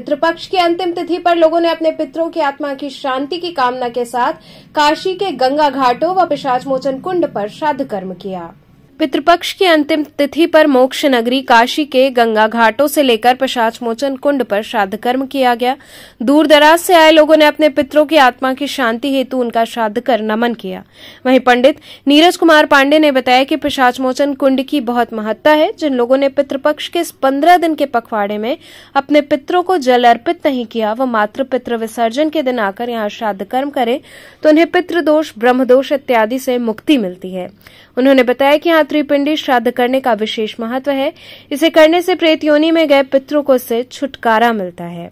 पितृपक्ष की अंतिम तिथि पर लोगों ने अपने पितरों की आत्मा की शांति की कामना के साथ काशी के गंगा घाटों व पिशाच मोचन कुंड पर श्राद्ध कर्म किया। पितृपक्ष की अंतिम तिथि पर मोक्ष नगरी काशी के गंगा घाटों से लेकर पिशाच मोचन कुंड पर श्राद्ध कर्म किया गया। दूर दराज से आए लोगों ने अपने पितरों की आत्मा की शांति हेतु उनका श्राद्ध कर नमन किया। वहीं पंडित नीरज कुमार पांडे ने बताया कि पिशाच मोचन कुंड की बहुत महत्ता है। जिन लोगों ने पितृपक्ष के इस 15 दिन के पखवाड़े में अपने पितरों को जल अर्पित नहीं किया व मात्र पितृ विसर्जन के दिन आकर यहाँ श्राद्ध कर्म करे तो उन्हें पितृदोष, ब्रह्मदोष इत्यादि से मुक्ति मिलती है। उन्होंने बताया कि यहाँ त्रिपिंडी श्राद्ध करने का विशेष महत्व है। इसे करने से प्रेत योनि में गए पितरों को इससे छुटकारा मिलता है।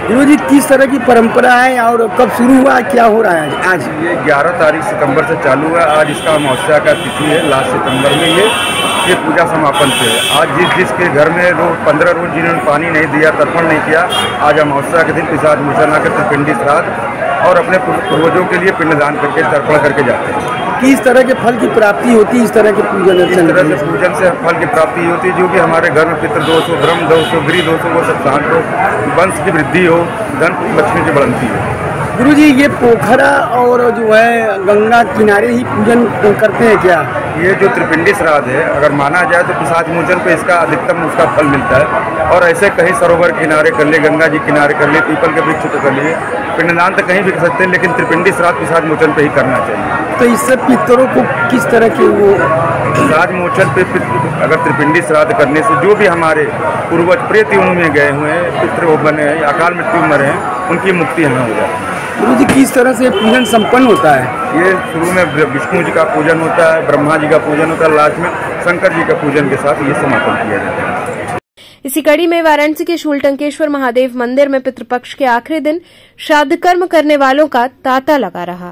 गुरु जी, किस तरह की परंपरा है और कब शुरू हुआ, क्या हो रहा है? आज ये 11 तारीख सितंबर से चालू है। आज इसका अमावस्या का तिथि है। लास्ट सितंबर में ये पूजा समापन से है। आज जिसके घर में 15 रोज जिन्होंने पानी नहीं दिया, तर्पण नहीं किया, आज अमावस्या के दिन पिशाच मोचन आकर त्रिपिंडी श्राद्ध और अपने पूर्वजों के लिए पिंडदान करके तर्पण करके जाते हैं। किस तरह के फल की प्राप्ति होती है? इस तरह के पूजन से पूजन से फल की प्राप्ति होती है। जो भी हमारे घर में पितृदोष हो, ब्रह्म दोष हो, गृह दोष हो, वो सब शांत हो, वंश की वृद्धि हो, धन लक्ष्मी की बढ़ंती हो। गुरु जी, ये पोखरा और जो है गंगा किनारे ही पूजन करते हैं क्या? ये जो त्रिपिंडी श्राद्ध है, अगर माना जाए तो पिशाच मोचन पे इसका अधिकतम उसका फल मिलता है। और ऐसे कहीं सरोवर किनारे कर ले, गंगा जी किनारे कर ले, पीपल के वृक्ष पे कर लिए, पिंडदान तो कहीं भी कर सकते हैं, लेकिन त्रिपिंडी श्राद्ध पिशाच मोचन पे ही करना चाहिए। तो इससे पितरों को किस तरह के वो पिशाच मोचन पे अगर त्रिपिंडी श्राद्ध करने से जो भी हमारे पूर्वज प्रेत योनि में गए हुए हैं, पितृ बने हैं, अकाल मृत्यु मरे हैं, उनकी मुक्ति यहाँ हो जाती है। गुरु जी, किस तरह से पूजन संपन्न होता है? ये शुरू में विष्णु जी का पूजन होता है, ब्रह्मा जी का पूजन होता है, लास्ट में शंकर जी का पूजन के साथ ये समापन किया जाता है। इसी कड़ी में वाराणसी के शूलटंकेश्वर महादेव मंदिर में पितृपक्ष के आखिरी दिन श्राद्ध कर्म करने वालों का तांता लगा रहा।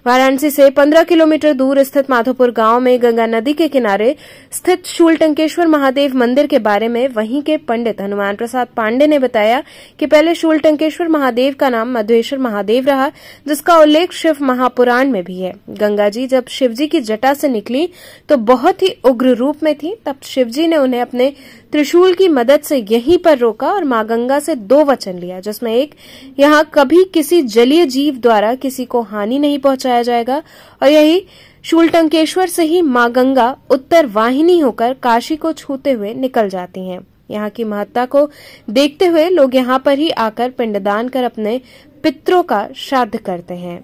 वाराणसी से 15 किलोमीटर दूर स्थित माधोपुर गांव में गंगा नदी के किनारे स्थित शूलटंकेश्वर महादेव मंदिर के बारे में वहीं के पंडित हनुमान प्रसाद पांडे ने बताया कि पहले शूलटंकेश्वर महादेव का नाम मध्वेश्वर महादेव रहा, जिसका उल्लेख शिव महापुराण में भी है। गंगा जी जब शिवजी की जटा से निकली तो बहुत ही उग्र रूप में थी। तब शिवजी ने उन्हें अपने त्रिशूल की मदद से यहीं पर रोका और मां गंगा से 2 वचन लिया, जिसमें एक, यहाँ कभी किसी जलीय जीव द्वारा किसी को हानि नहीं पहुंचाया जाएगा, और यही शूलटंकेश्वर से ही मां गंगा उत्तर वाहिनी होकर काशी को छूते हुए निकल जाती हैं। यहाँ की महत्ता को देखते हुए लोग यहाँ पर ही आकर पिंडदान कर अपने पितरों का श्राद्ध करते हैं।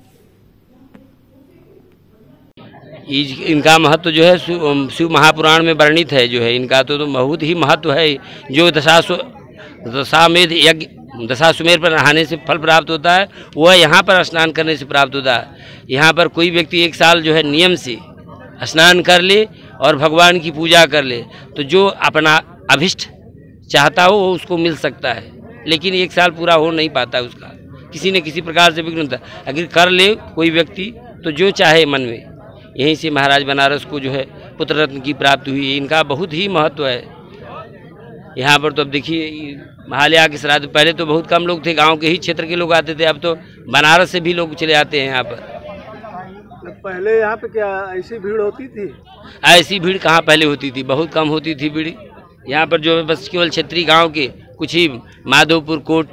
इनका महत्व जो है शिव महापुराण में वर्णित है। जो है इनका तो बहुत ही महत्व है। जो दशाश्वमेध यज्ञ, दशाश्वमेध पर नहाने से फल प्राप्त होता है, वह यहाँ पर स्नान करने से प्राप्त होता है। यहाँ पर कोई व्यक्ति 1 साल जो है नियम से स्नान कर ले और भगवान की पूजा कर ले तो जो अपना अभिष्ट चाहता हो वो उसको मिल सकता है, लेकिन 1 साल पूरा हो नहीं पाता उसका, किसी न किसी प्रकार से विघ्न होता है। अगर कर ले कोई व्यक्ति तो जो चाहे मन में, यहीं से महाराज बनारस को जो है पुत्र रत्न की प्राप्ति हुई। इनका बहुत ही महत्व है। यहाँ पर तो अब देखिए महालया के श्राद्ध पहले तो बहुत कम लोग थे, गांव के ही क्षेत्र के लोग आते थे, अब तो बनारस से भी लोग चले आते हैं यहाँ पर। पहले यहाँ पे क्या ऐसी भीड़ होती थी? ऐसी भीड़ कहाँ पहले होती थी, बहुत कम होती थी भीड़ यहाँ पर। जो बस केवल क्षेत्रीय गाँव के कुछ ही माधोपुर, कोट,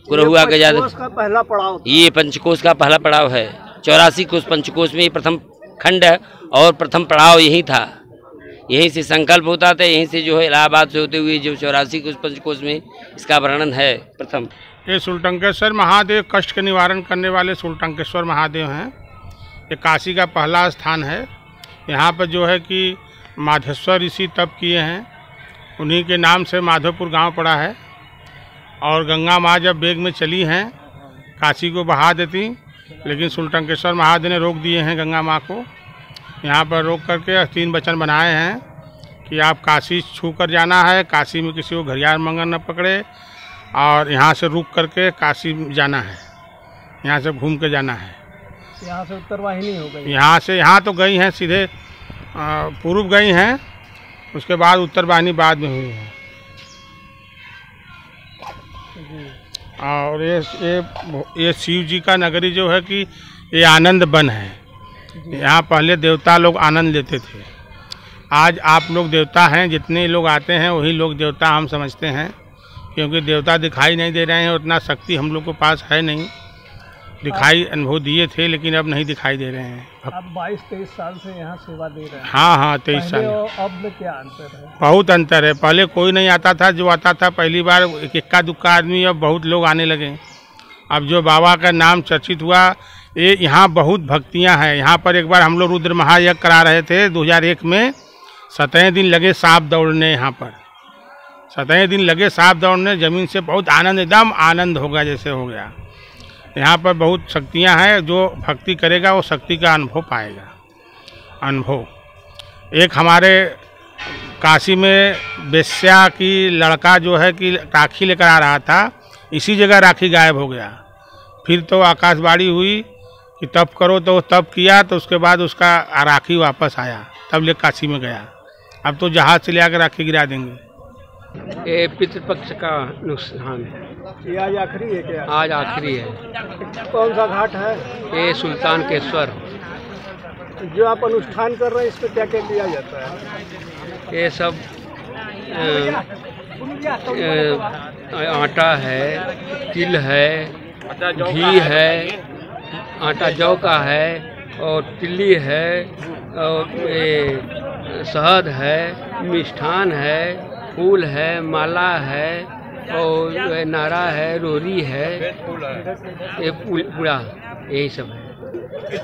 कुरहुआ का ज्यादा पहला पड़ाव, ये पंचकोश का पहला पड़ाव है। 84 कोष पंचकोश में प्रथम खंड है और प्रथम पड़ाव यही था। यहीं से संकल्प होता था, यहीं से जो है इलाहाबाद से होते हुए जो 84 कोष पंचकोश में इसका वर्णन है। प्रथम ये शूलटंकेश्वर महादेव कष्ट के निवारण करने वाले शूलटंकेश्वर महादेव हैं। ये काशी का पहला स्थान है। यहाँ पर जो है कि माधेश्वर ऋषि तप किए हैं, उन्हीं के नाम से माधोपुर गांव पड़ा है। और गंगा माँ जब वेग में चली हैं काशी को बहा देती, लेकिन शूलटंकेश्वर महादेव ने रोक दिए हैं गंगा माँ को। यहाँ पर रोक करके 3 वचन बनाए हैं कि आप काशी छू कर जाना है, काशी में किसी को घड़ियाल मंगर न पकड़े, और यहाँ से रुक करके काशी जाना है, यहाँ से घूम के जाना है। यहाँ से उत्तर वाहिनी हो गई। यहाँ तो गई हैं, सीधे पूर्व गई हैं, उसके बाद उत्तर वाहिनी बाद में हुई है। और ये शिव जी का नगरी जो है कि ये आनंद वन है। यहाँ पहले देवता लोग आनंद लेते थे। आज आप लोग देवता हैं, जितने लोग आते हैं वही लोग देवता हम समझते हैं, क्योंकि देवता दिखाई नहीं दे रहे हैं, उतना शक्ति हम लोग के पास है नहीं। दिखाई अनुभव दिए थे लेकिन अब नहीं दिखाई दे रहे हैं। अब 22-23 साल से यहाँ सेवा दे रहे हैं। हाँ 23 साल। अब में क्या अंतर है? बहुत अंतर है। पहले कोई नहीं आता था, जो आता था पहली बार इक्का दुक्का आदमी, अब बहुत लोग आने लगे। अब जो बाबा का नाम चर्चित हुआ, ये यहाँ बहुत भक्तियाँ हैं। यहाँ पर एक बार हम लोग रुद्र महायज्ञ करा रहे थे 2001 में। 17 दिन लगे सांप दौड़ने, यहाँ पर 17 दिन लगे सांप दौड़ने। ज़मीन से बहुत आनंद, एकदम आनंद होगा जैसे हो गया। यहाँ पर बहुत शक्तियाँ हैं, जो भक्ति करेगा वो शक्ति का अनुभव पाएगा। अनुभव एक हमारे काशी में बेस्या की लड़का जो है कि राखी लेकर आ रहा था, इसी जगह राखी गायब हो गया। फिर तो आकाशवाणी हुई कि तप करो, तो तप किया, तो उसके बाद उसका राखी वापस आया, तब ले काशी में गया। अब तो जहाज से ले आकर राखी गिरा देंगे। ये पितृपक्ष का नुकसान है। ये आज आखिरी है क्या? आज आखिरी है। कौन सा घाट है? ये सुल्तानकेश्वर। जो आप अनुष्ठान कर रहे हैं, इसमें क्या क्या किया जाता है? ये सब आटा है, तिल है, घी है, आटा जौ का है, और तिल्ली है, और ये शहद है, मिष्ठान है, फूल है, माला है, और नारा है, रोरी है, ये पूरा यही सब है।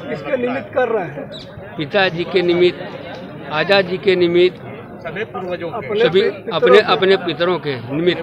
किसके निमित्त कर रहे हैं? पिताजी के निमित्त, आजाद जी के निमित्त, सभी अपने पितरों के निमित्त।